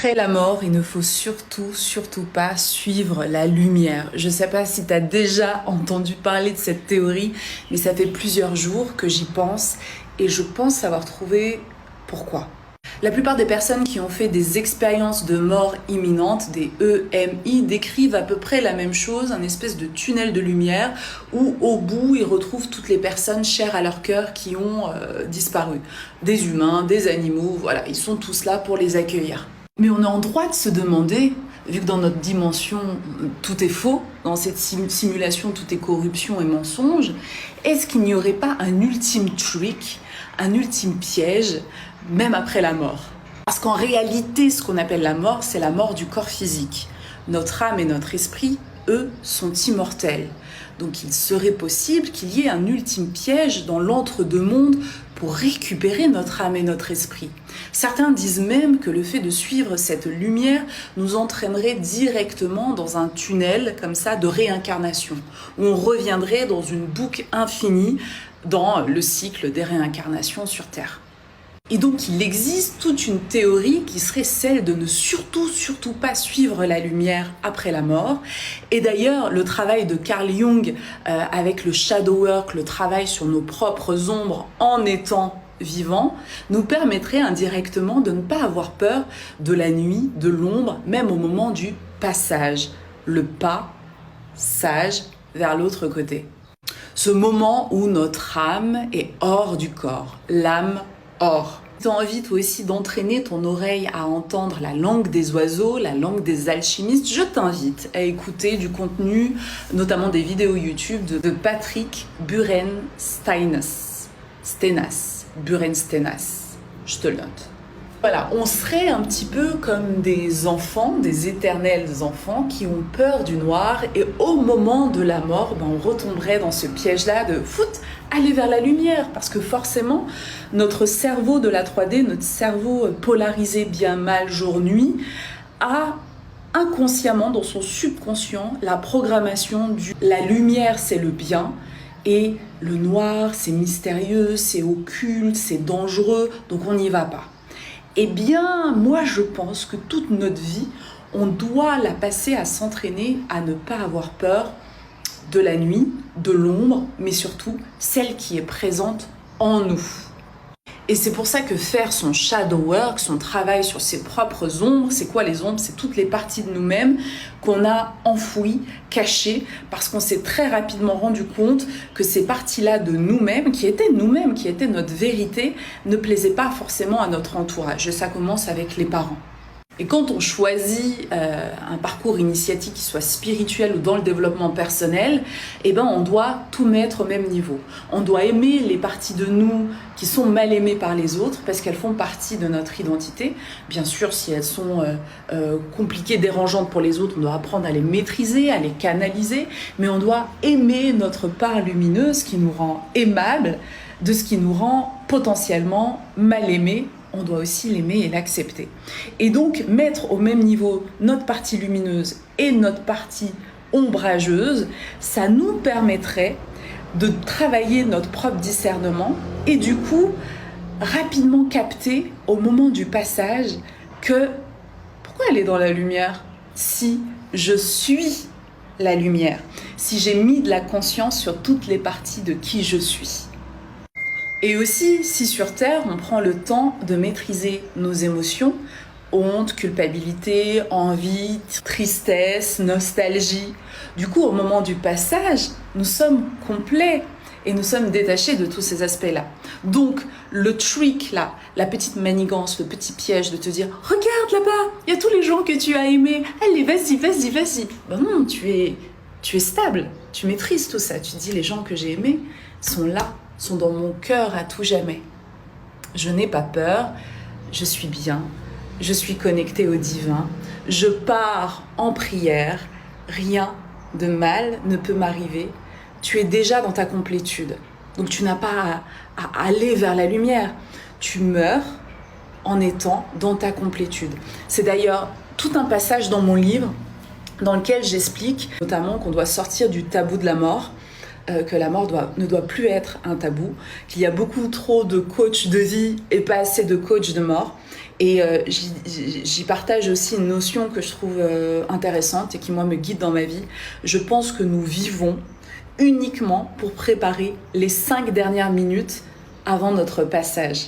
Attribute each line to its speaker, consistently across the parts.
Speaker 1: Après la mort, il ne faut surtout pas suivre la lumière. Je ne sais pas si tu as déjà entendu parler de cette théorie, mais ça fait plusieurs jours que j'y pense et je pense avoir trouvé pourquoi. La plupart des personnes qui ont fait des expériences de mort imminente, des EMI, décrivent à peu près la même chose, un espèce de tunnel de lumière où au bout ils retrouvent toutes les personnes chères à leur cœur qui ont disparu. Des humains, des animaux, voilà, ils sont tous là pour les accueillir. Mais on est en droit de se demander, vu que dans notre dimension tout est faux, dans cette simulation tout est corruption et mensonge, est-ce qu'il n'y aurait pas un ultime trick, un ultime piège, même après la mort? Parce qu'en réalité, ce qu'on appelle la mort, c'est la mort du corps physique. Notre âme et notre esprit, eux, sont immortels. Donc il serait possible qu'il y ait un ultime piège dans l'entre-deux-mondes pour récupérer notre âme et notre esprit. Certains disent même que le fait de suivre cette lumière nous entraînerait directement dans un tunnel comme ça de réincarnation, où on reviendrait dans une boucle infinie dans le cycle des réincarnations sur Terre. Et donc il existe toute une théorie qui serait celle de ne surtout pas suivre la lumière après la mort. Et d'ailleurs, le travail de Carl Jung avec le shadow work, le travail sur nos propres ombres en étant vivant, nous permettrait indirectement de ne pas avoir peur de la nuit, de l'ombre, même au moment du passage, le pas sage vers l'autre côté. Ce moment où notre âme est hors du corps, l'âme hors. Tu as envie toi aussi d'entraîner ton oreille à entendre la langue des oiseaux, la langue des alchimistes, je t'invite à écouter du contenu, notamment des vidéos YouTube de Patrick Burenstenas. Burenstenas, je te le note. Voilà, on serait un petit peu comme des enfants, des éternels enfants qui ont peur du noir et au moment de la mort, on retomberait dans ce piège-là de aller vers la lumière parce que forcément, notre cerveau de la 3D, notre cerveau polarisé bien mal jour-nuit, a inconsciemment dans son subconscient la programmation du la lumière c'est le bien et le noir c'est mystérieux, c'est occulte, c'est dangereux, donc on n'y va pas. Eh bien, moi je pense que toute notre vie, on doit la passer à s'entraîner à ne pas avoir peur de la nuit, de l'ombre, mais surtout celle qui est présente en nous. Et c'est pour ça que faire son shadow work, son travail sur ses propres ombres, c'est quoi les ombres? C'est toutes les parties de nous-mêmes qu'on a enfouies, cachées, parce qu'on s'est très rapidement rendu compte que ces parties-là de nous-mêmes, qui étaient notre vérité, ne plaisaient pas forcément à notre entourage. Et ça commence avec les parents. Et quand on choisit un parcours initiatique qui soit spirituel ou dans le développement personnel, on doit tout mettre au même niveau. On doit aimer les parties de nous qui sont mal aimées par les autres parce qu'elles font partie de notre identité. Bien sûr, si elles sont compliquées, dérangeantes pour les autres, on doit apprendre à les maîtriser, à les canaliser, mais on doit aimer notre part lumineuse qui nous rend aimables de ce qui nous rend potentiellement mal aimés. On doit aussi l'aimer et l'accepter. Et donc, mettre au même niveau notre partie lumineuse et notre partie ombrageuse, ça nous permettrait de travailler notre propre discernement et du coup, rapidement capter au moment du passage que pourquoi elle est dans la lumière si je suis la lumière, si j'ai mis de la conscience sur toutes les parties de qui je suis. Et aussi, si sur Terre, on prend le temps de maîtriser nos émotions, honte, culpabilité, envie, tristesse, nostalgie. Du coup, au moment du passage, nous sommes complets et nous sommes détachés de tous ces aspects-là. Donc, le trick là, la petite manigance, le petit piège de te dire « Regarde là-bas, il y a tous les gens que tu as aimés, allez, vas-y. » Ben non, tu es stable, tu maîtrises tout ça. Tu dis « Les gens que j'ai aimés sont là. » sont dans mon cœur à tout jamais. Je n'ai pas peur, je suis bien, je suis connectée au divin, je pars en prière, rien de mal ne peut m'arriver. Tu es déjà dans ta complétude, donc tu n'as pas à aller vers la lumière. Tu meurs en étant dans ta complétude. C'est d'ailleurs tout un passage dans mon livre dans lequel j'explique notamment qu'on doit sortir du tabou de la mort, que la mort ne doit plus être un tabou, qu'il y a beaucoup trop de coachs de vie et pas assez de coachs de mort. Et j'y partage aussi une notion que je trouve intéressante et qui, moi, me guide dans ma vie. Je pense que nous vivons uniquement pour préparer les 5 dernières minutes avant notre passage.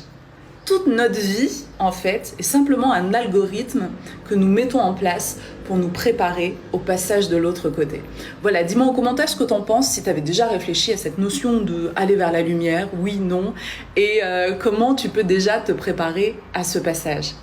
Speaker 1: Toute notre vie, en fait, est simplement un algorithme que nous mettons en place pour nous préparer au passage de l'autre côté. Voilà, dis-moi en commentaire ce que t'en penses, si tu avais déjà réfléchi à cette notion de aller vers la lumière, oui, non, et comment tu peux déjà te préparer à ce passage.